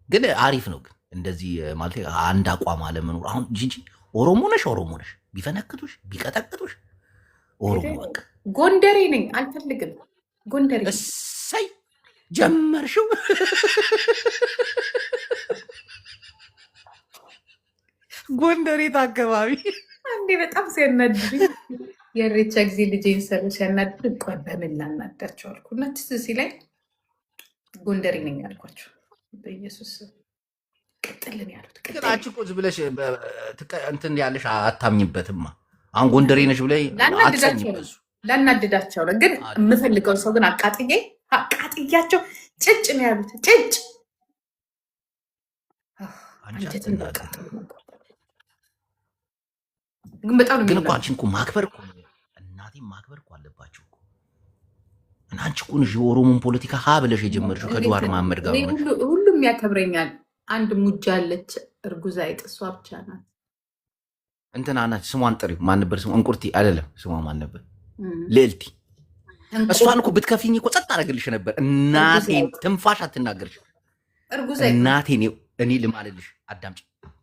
[SPEAKER 3] ግን አሪፍ ነው። ግን እንደዚህ ማለት አንድ አቋም አለመኖር። አሁን ጂጂ ኦሮሞ ነሽ ቢፈነክቱሽ ቢቀጠቅጡሽ ኦሮሞ በቃ
[SPEAKER 2] ጎንደሬ ነኝ አልፈልግም። ጎንደሬ
[SPEAKER 3] እሰይ ጀመርሽው። ጎንደሬት አካባቢ
[SPEAKER 2] አንዴ በጣም ሲያናድድ የሬቻ ጊዜ ልጄን ሰሩ ሲያናድድ ቆይ በምን ላናዳቸው አልኩ እና ትዝ ሲለኝ ጎንደሬ ነኝ አልኳቸው። በኢየሱስ ቅጥልን ያሉት
[SPEAKER 3] ቅጣችሁ ቁዝ ብለሽ እንትን ያለሽ አታምኝበትማ። አሁን ጎንደሬ ነሽ ብለሽ
[SPEAKER 2] ላናድዳቸው ነው። ግን የምፈልገውን ሰው ግን አቃጥያቸው ጭጭ ነው ያሉት። ጭጭ ግን በጣም
[SPEAKER 3] ግን እኮ አንቺን እኮ ማክበር እኮ እናቴን ማክበር እኮ አለባችሁ እኮ። እና አንቺ እኮ ነሽ የኦሮሞን ፖለቲካ ሀ ብለሽ የጀመርሽው ከጀዋር መሐመድ ጋር ነው።
[SPEAKER 2] ሁሉም ያከብረኛል። አንድ ሙጃ አለች እርጉዝ አይጥ፣ እሷ ብቻ ናት
[SPEAKER 3] እንትና ናት። ስሟን ጥሪው ማን ነበር ስሟ? እንቁርቲ አይደለም ስሟ ማን ነበር? ልዕልቲ። እሷን እኮ ብትከፊኝ እኮ ጸጥ አደረግልሽ ነበር። እናቴን ትንፋሽ አትናገርሽ። እናቴን እኔ ልማልልሽ አዳምጪ።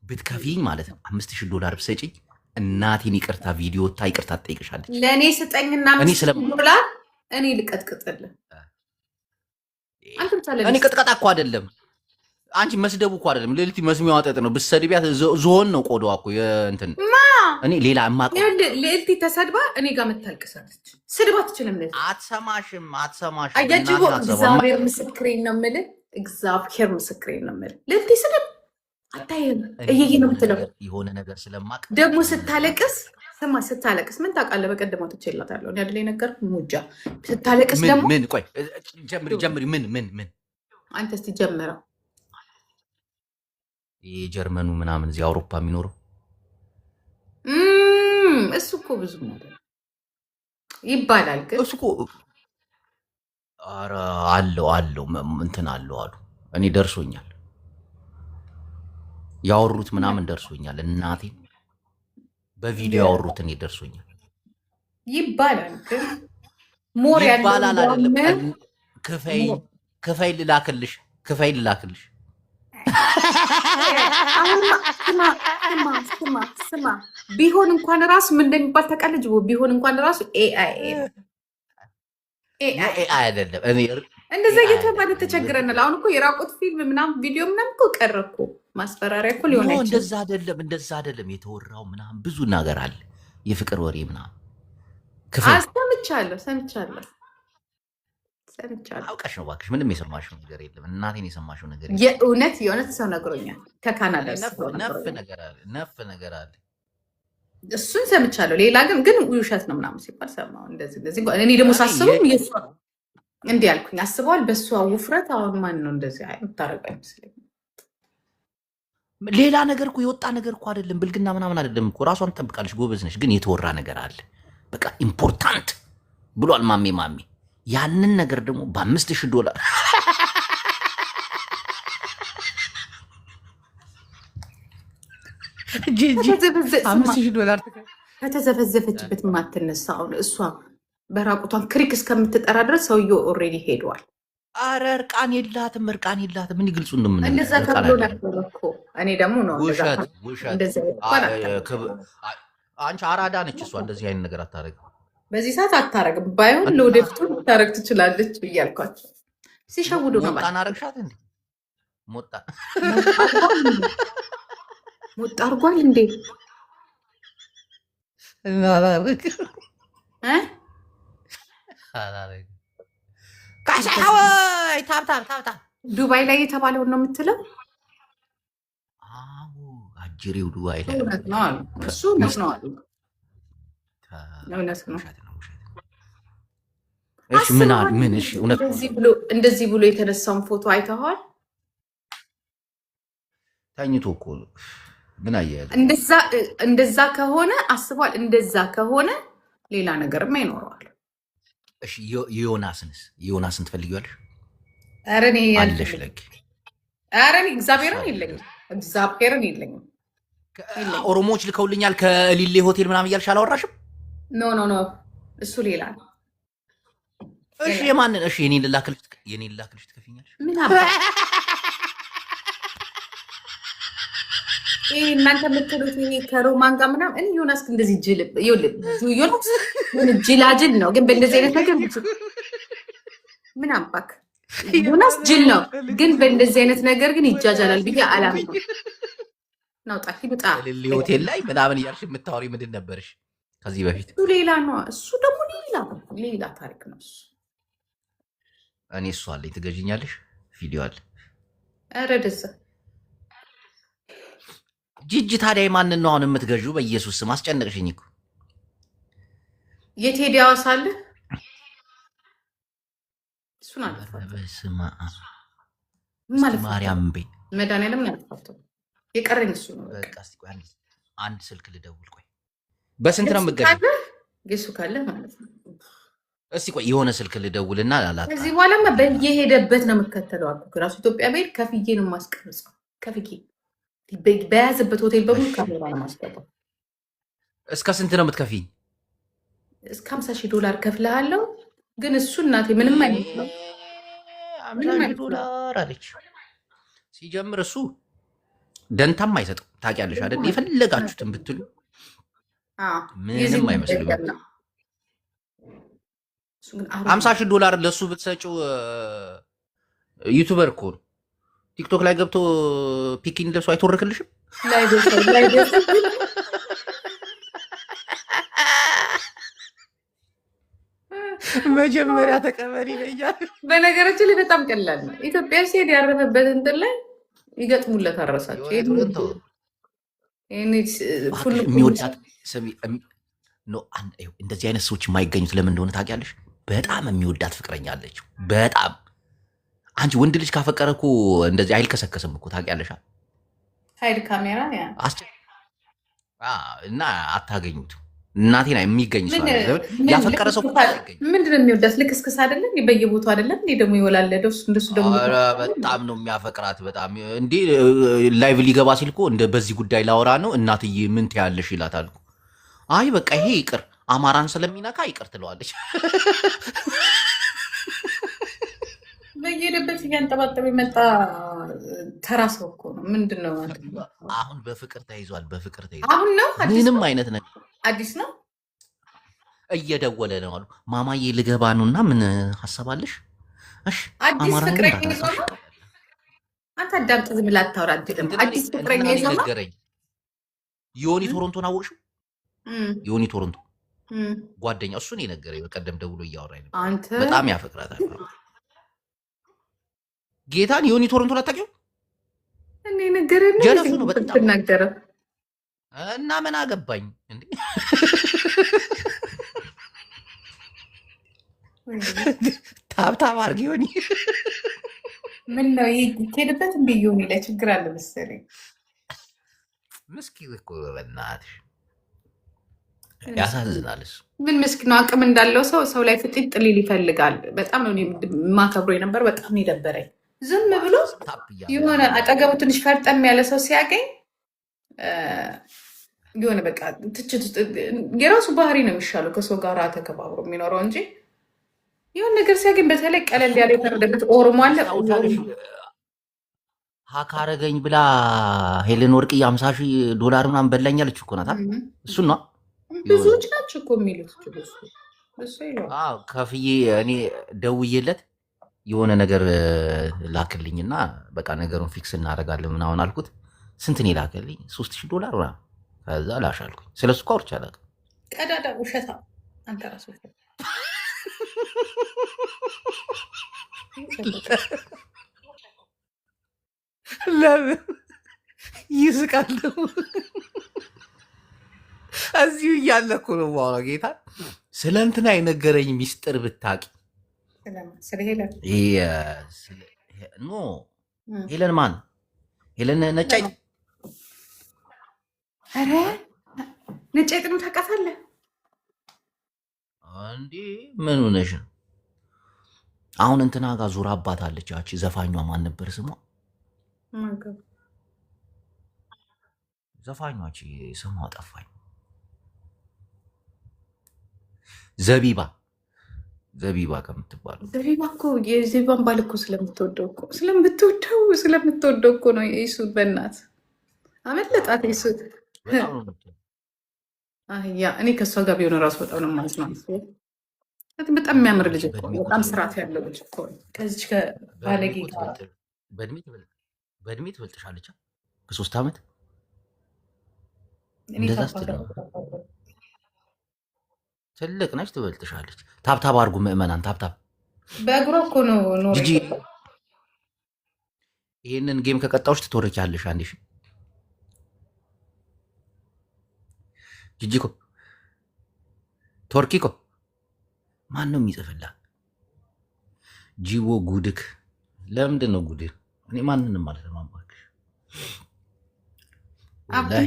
[SPEAKER 3] ብትከፊኝ ማለት ነው $5000 ብትሰጪኝ እናቴን ይቅርታ ቪዲዮ ታ ይቅርታ ትጠይቅሻለች።
[SPEAKER 2] ለእኔ ስጠኝና $5000 እኔ ልቀጥቅጥልህ።
[SPEAKER 3] እኔ ቅጥቀጣ እኮ አይደለም አንቺ መስደቡ እኮ አይደለም። ልዕልቲ መስሚያዋ ጠጥ ነው። ብትሰድቢያት ዝሆን ነው ቆዳዋ እኮ እንትን እኔ ሌላ የማውቀው
[SPEAKER 2] ልዕልቲ ተሰድባ እኔ ጋር መታልቅሳለች። ስድብ አትችልም።
[SPEAKER 3] አትሰማሽም።
[SPEAKER 2] አያጅቦ እግዚአብሔር ምስክሬን ነው የምልህ። እግዚአብሔር ምስክሬን ነው የምልህ። ልዕልቲ ስድብ አታይም። እየዬ ነው የምትለው
[SPEAKER 3] የሆነ ነገር ስለማቅ
[SPEAKER 2] ደግሞ ስታለቅስ ስማ፣ ስታለቅስ ምን ታውቃለህ? በቀደም ትችላታለሁ እኔ አይደል የነገርኩህ ሙጃ። ስታለቅስ ደግሞ
[SPEAKER 3] ምን ቆይ ጀምሪ ምን
[SPEAKER 2] አንተ እስቲ ጀምረው።
[SPEAKER 3] የጀርመኑ ምናምን እዚህ አውሮፓ የሚኖረው
[SPEAKER 2] እሱ እኮ ብዙ ነገር ይባላል። ግን
[SPEAKER 3] እሱ እኮ ኧረ አለው እንትን አለው አሉ። እኔ ደርሶኛል ያወሩት ምናምን ደርሶኛል። እናቴን በቪዲዮ ያወሩት እኔ ደርሶኛል
[SPEAKER 2] ይባላል። ግን ሞር
[SPEAKER 3] ይባላል አይደለም። ክፈይ ልላክልሽ
[SPEAKER 2] ስማ ቢሆን እንኳን ራሱ ምን እንደሚባል ታውቃለህ? ቢሆን እንኳን ራሱ ኤአይ
[SPEAKER 3] አይደለም።
[SPEAKER 2] እንደዛ እየተባለ ተቸግረናል። አሁን እኮ የራቁት ፊልም ምናምን ቪዲዮ ምናምን እኮ ቀረ እኮ። ማስፈራሪያ እኮ ሊሆን አይችልም።
[SPEAKER 3] እንደዛ አይደለም። የተወራው ምናምን ብዙ ነገር አለ። የፍቅር ወሬ ምናምን
[SPEAKER 2] ሰምቻለሁ።
[SPEAKER 3] አውቀሽ ነው እባክሽ። ምንም የሰማሽው ነገር የለም። እናቴን የሰማሽው ነገር የለም።
[SPEAKER 2] የእውነት ሰው ነግሮኛል። ከካናዳ
[SPEAKER 3] ነፍ ነገር አለ።
[SPEAKER 2] እሱን ሰምቻለሁ። ሌላ ግን ውሸት ነው ምናምን ሲባል ሰማሁ። እንደዚህ እኔ ደግሞ ሳስበው እንዲህ ያልኩኝ አስበዋል። በእሷ ውፍረት አሁን ማን ነው እንደዚህ የምታረገው አይመስለኝም።
[SPEAKER 3] ሌላ ነገር እኮ የወጣ ነገር እኮ አይደለም። ብልግና ምናምን አይደለም እኮ። ራሷን ትጠብቃለች፣ ጎበዝ ነች። ግን የተወራ ነገር አለ። በቃ ኢምፖርታንት ብሏል ማሜ። ያንን ነገር ደግሞ $5000
[SPEAKER 1] $5000
[SPEAKER 2] ከተዘፈዘፈችበት የማትነሳ እሷ በራቁቷን ክሪክ እስከምትጠራ ድረስ ሰውየው ኦልሬዲ ሄደዋል።
[SPEAKER 3] አረ እርቃን የላትም። ምን ይግልጹ እንደምን
[SPEAKER 2] እንደዛ ተብሎ ነበር እኮ። እኔ ደግሞ ነው
[SPEAKER 3] ውሸት። አንቺ አራዳ ነች እሷ። እንደዚህ አይነት ነገር አታረግም።
[SPEAKER 2] በዚህ ሰዓት አታረግም። ባይሆን ለወደፊቱ ልታረግ ትችላለች ብያልኳቸው ሲሸውዱ ነው።
[SPEAKER 3] ሞጣን አረግሻት እንዴ? ሞጣ
[SPEAKER 2] አርጓል እንዴ?
[SPEAKER 1] ካሻወይ ታብታ
[SPEAKER 2] ዱባይ ላይ የተባለውን ነው የምትለው?
[SPEAKER 3] አጅሬው ዱባይ ላይ
[SPEAKER 2] ነው አሉ። እሱ እውነት ነው አሉ። እንደዚህ ብሎ የተነሳውን ፎቶ አይተኸዋል?
[SPEAKER 3] ተኝቶ እኮ ምን አያያለ?
[SPEAKER 2] እንደዛ ከሆነ አስቧል። እንደዛ ከሆነ ሌላ ነገርማ ይኖረዋል።
[SPEAKER 3] እሺ ዮናስን ትፈልጊዋለሽ?
[SPEAKER 2] ኧረ እኔ
[SPEAKER 3] አለሽ ለክ
[SPEAKER 2] እግዚአብሔርን የለኝም።
[SPEAKER 3] ኦሮሞዎች ልከውልኛል ከሊሌ ሆቴል ምናምን እያልሽ አላወራሽም?
[SPEAKER 2] ኖ እሱ ሌላ ነው።
[SPEAKER 3] እሺ የማንን? እሺ የኔን ልላክልሽ ትከፍኛለሽ?
[SPEAKER 2] ምን አባ እናንተ የምትሉት ይሄ ከሮማን ጋር ምናምን እኔ ዮናስ እንደዚህ ዮናስ ጅላጅል ነው። ግን በእንደዚህ አይነት ነገር ምን አባክ ዮናስ ጅል ነው። ግን በእንደዚህ አይነት ነገር ግን ይጃጃላል ብዬ አላምንም። ናውጣ ይብጣ
[SPEAKER 3] ሆቴል ላይ ምናምን እያልሽ የምታወሪ ምንድን ነበርሽ ከዚህ በፊት?
[SPEAKER 2] እሱ ሌላ ነው። እሱ ደግሞ ሌላ ታሪክ ነው። እሱ
[SPEAKER 3] እኔ እሱ አለኝ ትገዥኛለሽ? ቪዲዮ አለ።
[SPEAKER 2] ኧረ ደስ
[SPEAKER 3] ጂጂ ታዲያ ማንን ነው አሁን የምትገዡ? በኢየሱስ ስም አስጨነቅሽኝ እኮ።
[SPEAKER 2] የቴዲ አዋሳ አለ እሱን
[SPEAKER 3] በስመ አብ
[SPEAKER 2] ማለት
[SPEAKER 3] ማርያም ቤት
[SPEAKER 2] መድኃኒዓለም አልፋተው የቀረኝ እሱ ነው።
[SPEAKER 3] በቃ እስኪ ቆይ አንድ ስልክ ልደውል። ቆይ በስንት ነው የምትገዢው?
[SPEAKER 2] ገሱ ካለ ማለት ነው።
[SPEAKER 3] እስኪ ቆይ የሆነ ስልክ ልደውልና ላላጣ።
[SPEAKER 2] ከዚህ በኋላማ በየሄደበት ነው የምከተለው አልኩ። ራሱ ኢትዮጵያ ቤት ከፍዬ ነው የማስቀርጸው። ከፍዬ በያዘበት ሆቴል በሙሉ ካሜራ ነው የማስገባው።
[SPEAKER 3] እስከ ስንት ነው የምትከፊኝ?
[SPEAKER 2] እስከ $50,000 ከፍልሃለሁ። ግን እሱ እናቴ ምንም አይነት ነው
[SPEAKER 3] $50,000 አለች። ሲጀምር እሱ ደንታም አይሰጥም። ታውቂያለሽ አይደል? የፈለጋችሁትን ብትሉ ምንም አይመስልም። $50,000 ለእሱ ብትሰጪው ዩቱበር እኮ ነው። ቲክቶክ ላይ ገብቶ ፒኪን ለብሶ አይተወርክልሽም?
[SPEAKER 1] መጀመሪያ ተቀበሪ ይለኛል።
[SPEAKER 2] በነገራችን ላይ በጣም ቀላል ነው። ኢትዮጵያ ሲሄድ ያረፈበት እንትን ላይ ይገጥሙለት አረሳቸው።
[SPEAKER 3] የሚወዳት እንደዚህ አይነት ሰዎች የማይገኙት ለምን እንደሆነ ታውቂያለሽ? በጣም የሚወዳት ፍቅረኛ አለችው። በጣም አንቺ ወንድ ልጅ ካፈቀረ እኮ እንደዚህ አይልከሰከስም እኮ ታውቂያለሽ?
[SPEAKER 2] ሀይል ካሜራ
[SPEAKER 3] እና አታገኙት። እናቴና የሚገኝ ያፈቀረ ሰው
[SPEAKER 2] ምንድነው የሚወዳት? ልክስክስ አይደለም በየቦታው አይደለም እንዴ ደግሞ ይወላለደው እንደሱ ደግሞ
[SPEAKER 3] በጣም ነው የሚያፈቅራት። በጣም እንዴ ላይቭ ሊገባ ሲል እኮ እንደ በዚህ ጉዳይ ላወራ ነው እናትዬ ምን ትያለሽ ይላታል። አይ በቃ ይሄ ይቅር አማራን ስለሚነካ ይቅር ትለዋለች።
[SPEAKER 2] በየሄደበት እያንጠባጠበ የመጣ ተራ ሰው እኮ ነው። ምንድን ነው
[SPEAKER 3] አሁን በፍቅር ተይዟል።
[SPEAKER 2] አሁን ነው
[SPEAKER 3] ምንም አይነት ነገር
[SPEAKER 2] አዲስ ነው።
[SPEAKER 3] እየደወለ ነው አሉ ማማዬ ልገባ ነው እና ምን ሀሳብ አለሽ? እሺ
[SPEAKER 2] አዲስ ፍቅረኛ ይዞ ነው። አንተ አዳምጥ፣ ዝም ብለህ አታውራ። አዲስ ፍቅረኛ ይዞ ነው።
[SPEAKER 3] ዮኒ ቶሮንቶን አወቅሽው? ዮኒ ቶሮንቶ ጓደኛ እሱን የነገረኝ በቀደም ደውሎ እያወራኝ ነበር። በጣም ያፈቅራታል። ጌታን ዮኒ ቶሮንቶን አታውቂው?
[SPEAKER 2] እኔ ነገረኝ
[SPEAKER 3] ጀለሱ ነው በጣም
[SPEAKER 2] ትናገረው
[SPEAKER 3] እና ምን አገባኝ እንዴ? ታብታብ አድርጊ ዮኒ።
[SPEAKER 2] ምን ነው ይሄድበት እንዴ? ዮኒ ላይ ችግር አለ መሰለኝ።
[SPEAKER 3] ምስኪን እኮ በእናትሽ ያሳዝናልስ።
[SPEAKER 2] ምን ምስኪን ነው? አቅም እንዳለው ሰው ላይ ፍጥጥ ሊል ይፈልጋል። በጣም ነው የማከብሮ የነበር። በጣም የደበረኝ ዝም ብሎ የሆነ አጠገቡ ትንሽ ፈርጠም ያለ ሰው ሲያገኝ የሆነ በቃ ትችት የራሱ ባህሪ ነው የሚሻለው ከሰው ጋር ተከባብሮ የሚኖረው እንጂ የሆነ ነገር ሲያገኝ በተለይ ቀለል ያለ የፈረደበት ኦሮሞ አለ።
[SPEAKER 3] ሀክ አረገኝ ብላ ሄለን ወርቅዬ $50,000 ምናምን በላኛለች እኮ ናት። እሱን ነው
[SPEAKER 2] ብዙዎች ናቸው እኮ የሚሉት።
[SPEAKER 3] ከፍዬ እኔ ደውዬለት የሆነ ነገር ላክልኝና በቃ ነገሩን ፊክስ እናደርጋለን ምናምን አልኩት። ስንት ነው ላክልኝ? $3,000 ምናምን። ከዛ ላሻልኩኝ። ስለሱ እኮ አውርቼ አላውቅም።
[SPEAKER 2] ቀዳዳ ውሸታ አንተ ራሱ
[SPEAKER 1] ለምን ይስቃል? እዚሁ እያለ እኮ ነው የማወራው። ጌታ ስለ እንትና የነገረኝ ሚስጥር ብታቂ። ሄለን ማን? ሄለን ነጫይት።
[SPEAKER 2] ኧረ ነጫይትን ታውቃታለህ
[SPEAKER 3] እንዴ? ምን ሆነሽ ነው? አሁን እንትና ጋር ዙራ አባት አለች። ያቺ ዘፋኟ ማን ነበር ስሟ? ዘፋኟ ስሟ ጠፋኝ። ዘቢባ ከምትባለው።
[SPEAKER 2] ዘቢባ እኮ የዘቢባን ባል እኮ ስለምትወደው እኮ ነው። የሱ በእናት አመለጣት። የሱ እኔ ከእሷ ጋር ቢሆን እራሱ በጣም ነው የማዝነው። በጣም የሚያምር ልጅ እኮ ነው። በጣም ስርዓት ያለው ልጅ እኮ ነው። ከዚች ከባለጌ ጋር
[SPEAKER 3] በእድሜ ትበልጥሻለች ከ3 ዓመት እንደዛ ስትል ነው። ትልቅ ነች፣ ትበልጥሻለች። ታብታብ አድርጉ ምዕመናን፣ ታብታብ።
[SPEAKER 2] በእግሯ እኮ ነው
[SPEAKER 3] ጂጂ። ይህንን ጌም ከቀጣዎች ትተወርቻለሽ። አንዴ ጂጂ እኮ ቶርኪ እኮ ማን ነው የሚጽፍላት? ጂቦ ጉድክ። ለምንድን ነው ጉድክ? እኔ ማንንም አልሰማም እባክሽ።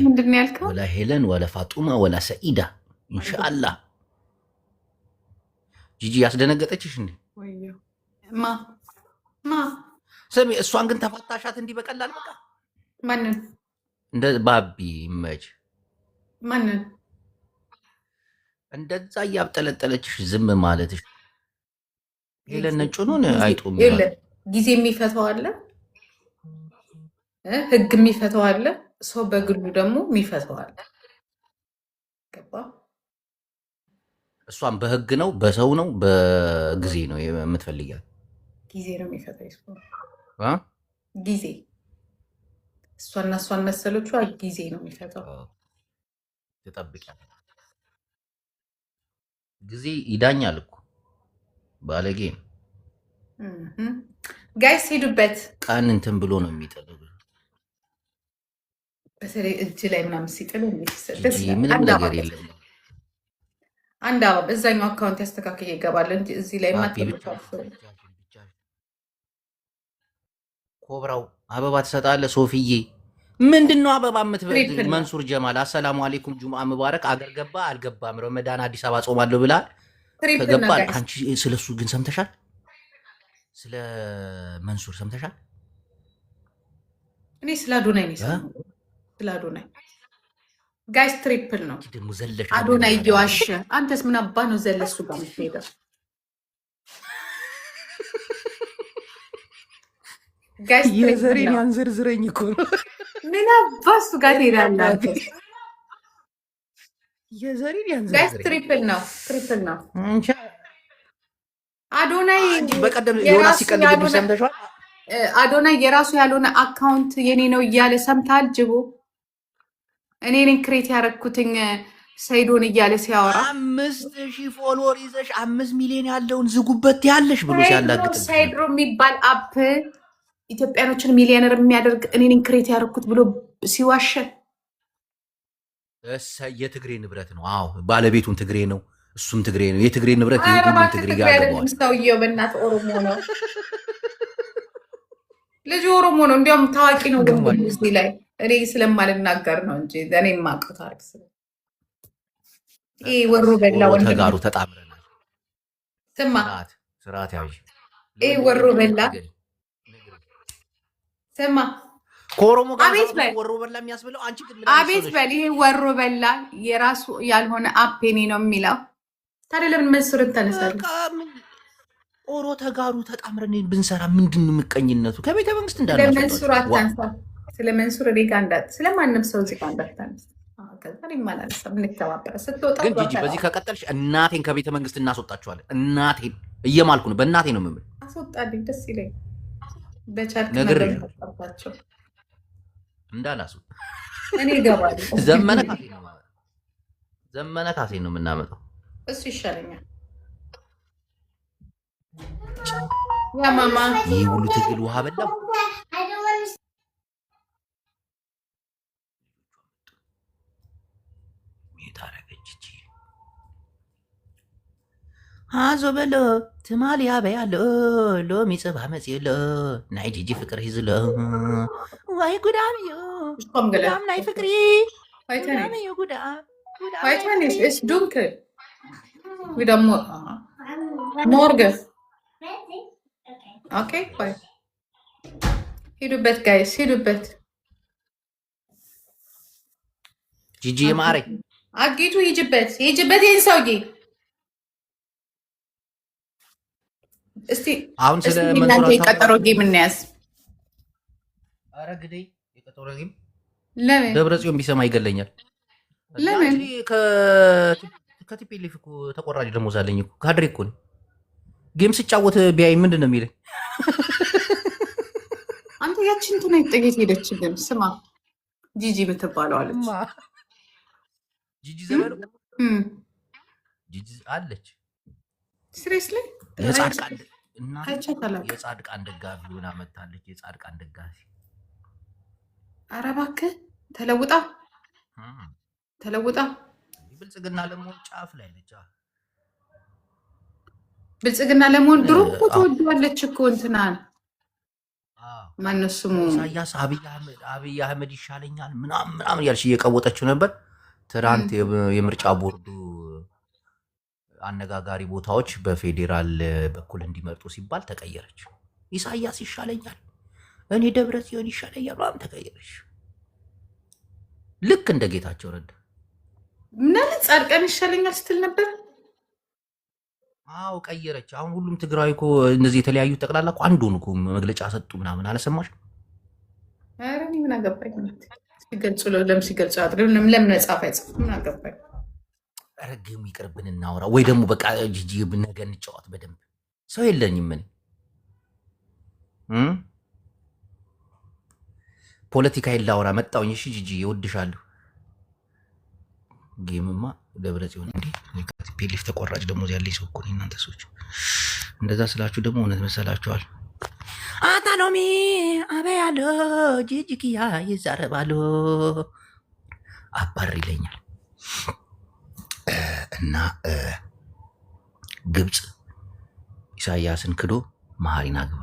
[SPEAKER 2] ምንድን ነው ያልከው?
[SPEAKER 3] ወላ ሄለን ወላ ፋጡማ ወላ ሰኢዳ ኢንሻአላህ። ጂጂ ያስደነገጠችሽ እንዴ? ስሚ፣ እሷን ግን ተፋታሻት እንዲህ በቀላል? በቃ
[SPEAKER 2] ማንን?
[SPEAKER 3] እንደ ባቢ ይመች።
[SPEAKER 2] ማንን?
[SPEAKER 3] እንደዛ እያብጠለጠለችሽ ዝም ማለትሽ። ሄለን ነጩን አይጡም።
[SPEAKER 2] ጊዜ የሚፈተው አለ፣ ህግ የሚፈተው አለ፣ ሰው በግሉ ደግሞ የሚፈተው አለ። ገባ?
[SPEAKER 3] እሷም በህግ ነው በሰው ነው በጊዜ ነው የምትፈልጊያት?
[SPEAKER 2] ጊዜ ነው የሚፈታው። ጊዜ እሷና እሷን መሰሎቿ ጊዜ ነው የሚፈታው።
[SPEAKER 3] ትጠብቂያለሽ። ጊዜ ይዳኛል እኮ ባለጌ ነው።
[SPEAKER 2] ጋይስ ሄዱበት።
[SPEAKER 3] ቀን እንትን ብሎ ነው የሚጥለው።
[SPEAKER 2] በተለይ እጅ ላይ ምናምን ሲጥል
[SPEAKER 3] ምንም ነገር የለም።
[SPEAKER 2] አንድ አበባ እዛኛው አካውንት ያስተካክል ይገባል እንጂ እዚህ ላይ
[SPEAKER 3] ኮብራው አበባ ትሰጣለህ። ሶፊዬ ምንድን ነው አበባ የምትበል? መንሱር ጀማል አሰላሙ አሌይኩም ጁምአ ሙባረክ። አገር ገባ አልገባም ረመዳን አዲስ አበባ ጾማለሁ ብላል። ከገባ አንቺ ስለሱ ግን ሰምተሻል? ስለ መንሱር ሰምተሻል?
[SPEAKER 2] እኔ ስለ አዶናይ ነው ስለ አዶናይ ጋይስ ትሪፕል ነው
[SPEAKER 3] ደግሞ ዘለሽ
[SPEAKER 2] አዶናይ እየዋሸ። አንተስ ምን አባ ነው ዘለሱ ጋር የምትሄደው? ጋይስ
[SPEAKER 1] የዘሬን ያንዘርዝረኝ እኮ ነው።
[SPEAKER 2] ምን አባ እሱ ጋር ትሄዳለህ?
[SPEAKER 1] የዘሬን
[SPEAKER 2] ያንዘርዝረኝ ጋይስ ትሪፕል ነው። አዶናይ
[SPEAKER 3] በቀደም ዮናስ ሲቀልድብሽ ሰምተሻል?
[SPEAKER 2] አዶናይ የራሱ ያልሆነ አካውንት የኔ ነው እያለ ሰምታል። ጅቦ እኔ ነኝ ክሬት ያደረኩትኝ ሰይዶን እያለ ሲያወራ
[SPEAKER 3] 5,000 ፎሎወር ይዘሽ 5 ሚሊዮን ያለውን ዝጉበት ያለሽ ብሎ ሲያላግጥ
[SPEAKER 2] ሰይድሮ የሚባል አፕ ኢትዮጵያኖችን ሚሊዮነር የሚያደርግ እኔን ክሬት ያደርኩት ብሎ ሲዋሸን
[SPEAKER 3] የትግሬ ንብረት ነው። አዎ ባለቤቱም ትግሬ ነው፣ እሱም ትግሬ ነው። የትግሬ ንብረት ሁሉም ትግሬ ጋር ያገባዋል።
[SPEAKER 2] ሰውየው በእናትህ ኦሮሞ ነው፣ ልጅ ኦሮሞ ነው። እንዲያውም ታዋቂ ነው እዚህ ላይ እኔ ስለማልናገር ነው እንጂ እኔ የማውቀው ታሪክ ስለ ወሮ በላ ወንድ
[SPEAKER 3] ተጋሩ ተጣምረናል።
[SPEAKER 2] ስማ
[SPEAKER 3] ስርዓት ያዥ
[SPEAKER 2] ወሮ በላ ስማ
[SPEAKER 3] ከኦሮሞ ጋር ወሮ በላ የሚያስብለው አንቺ ግን
[SPEAKER 2] አቤት በል። ይሄ ወሮ በላ የራሱ ያልሆነ አፔኔ ነው የሚለው። ታዲያ ለምን መንሱርን ተነሳለህ?
[SPEAKER 3] ኦሮ ተጋሩ ተጣምረን ብንሰራ ምንድን ነው ምቀኝነቱ? ከቤተ መንግስት እንዳለ
[SPEAKER 2] መንሱር አታንሳ። ስለ መንሱር እኔ ጋር እንዳት ስለማንም ሰው እዚህ ጋር እንዳታነሳ። ከዛ ይማላልሳ ምንተባበረ ስትወጣ
[SPEAKER 3] ግን ጂጂ በዚህ ከቀጠልሽ እናቴን ከቤተ መንግስት እናስወጣችኋለን። እናቴን እየማልኩ ነው። በእናቴ ነው የምምል።
[SPEAKER 2] አስወጣልኝ፣ ደስ ይለኝ። በቻልክ
[SPEAKER 3] ነገር
[SPEAKER 2] ተጣጣቸው
[SPEAKER 3] እንዳላሱ
[SPEAKER 2] እኔ እገባለሁ።
[SPEAKER 3] ዘመነ ካሴ ነው የምናመጣው።
[SPEAKER 2] እሱ ይሻለኛል። ያ ማማ
[SPEAKER 3] ይህ ሁሉ ትግል ውሃ በላው። አዞ በሎ ትማል ያበያለ ሎሚ ጽባ መጽለ ናይ ጂጂ ፍቅር ሂዝለ ወይ ጉዳምዮ ጉዳም ናይ ፍቅሪ ጉዳምዮ
[SPEAKER 2] It's dunkel. Wieder morgen. Okay, bye. ሂዱ በት ጋይስ፣ ሂዱ በት።
[SPEAKER 3] ጂጂ ማሪ
[SPEAKER 2] አጊቱ ሂጅበት፣ ሂጅበት። ይሄን ሰውዬ እስቲ
[SPEAKER 3] አሁን ስለ
[SPEAKER 2] እናንተ የቀጠሮ ጌም እናያዝ።
[SPEAKER 3] ኧረ ግዴ የቀጠሮ ጌም
[SPEAKER 2] ለምን
[SPEAKER 3] ደብረ ጽዮን ቢሰማ ይገለኛል።
[SPEAKER 2] ለምን
[SPEAKER 3] ከቲፒኤልኤፍ እኮ ተቆራጭ ደሞዝ አለኝ እኮ ካድሬ እኮ ነው። ጌም ስጫወት ቢያይ ምንድን ነው የሚለኝ?
[SPEAKER 2] አንተ ያችን እንትን ጥቂት ሄደች። ግን ስማ ጂጂ የምትባለው አለች።
[SPEAKER 3] ጂጂ ዘመኑ ጂጂ አለች።
[SPEAKER 2] ስሬስሊ
[SPEAKER 3] የጻድቃን ደጋፊ ሆና መታለች። የጻድቃን ደጋፊ
[SPEAKER 2] ኧረ እባክህ ተለውጣ
[SPEAKER 3] ብልጽግና ለመሆን ጫፍ ላይ ነች።
[SPEAKER 2] ብልጽግና ለመሆን ድሮ እኮ ተወዷለች እኮ እንትናን ማነው ስሙ
[SPEAKER 3] ኢሳያስ አብይ አህመድ ይሻለኛል ምናምን እያልሽ እየቀወጠችው ነበር። ትናንት የምርጫ ቦርዱ አነጋጋሪ ቦታዎች በፌዴራል በኩል እንዲመርጡ ሲባል ተቀየረች። ኢሳያስ ይሻለኛል፣ እኔ ደብረ ጽዮን ይሻለኛል ምናምን ተቀየረች። ልክ እንደ ጌታቸው ረዳ
[SPEAKER 2] ምናምን ጻድቃን ይሻለኛል ስትል ነበር።
[SPEAKER 3] አዎ ቀየረች። አሁን ሁሉም ትግራዊ እኮ እነዚህ የተለያዩ ጠቅላላ እኮ አንዱን እኮ መግለጫ ሰጡ ምናምን። አልሰማሽም?
[SPEAKER 2] ኧረ እኔ ምን አገባኝ? ሲገልጹ ለምን ሲገልጹ ለምን ነጻፍ አይጽፉ? ምን አገባኝ?
[SPEAKER 3] ኧረ ግም ይቅርብን፣ እናውራ ወይ ደግሞ በቃ ጂጂ ነገ እንጫወት በደንብ። ሰው የለኝም እኔ ፖለቲካ የላውራ መጣውኝ። እሺ ጂጂ እወድሻለሁ። ጌምማ ደብረ ጽዮን እንዴ ፒኤልኤፍ ተቆራጭ ደሞዝ ያለኝ ሰው እኮ እናንተ ሰዎች እንደዛ ስላችሁ ደግሞ እውነት መሰላችኋል? አታሎሚ አበያሎ ጂጂኪያ ይዛረባሉ አባር ይለኛል። እና ግብፅ ኢሳያስን ክዶ መሀሪን አግባ